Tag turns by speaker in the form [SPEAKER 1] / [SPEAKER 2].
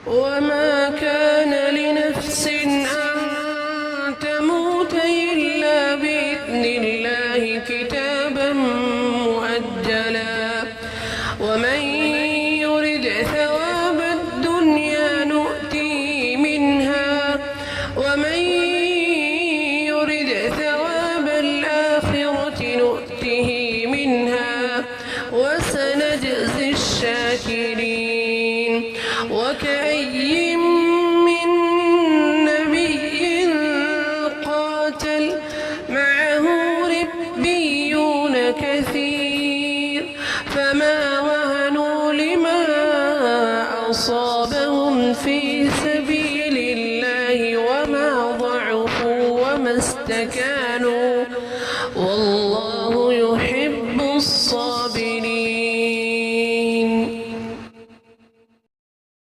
[SPEAKER 1] وما كان لنفس أن تموت إلا بإذن الله كتابا مؤجلا ومن يرد ثواب الدنيا نؤتيه منها ومن يرد ثواب الآخرة نؤته منها وسنجزي الشاكرين وكأي من نبي قاتل معه ربيون كثير فما وهنوا لما أصابهم في سبيل الله وما ضعفوا وما استكانوا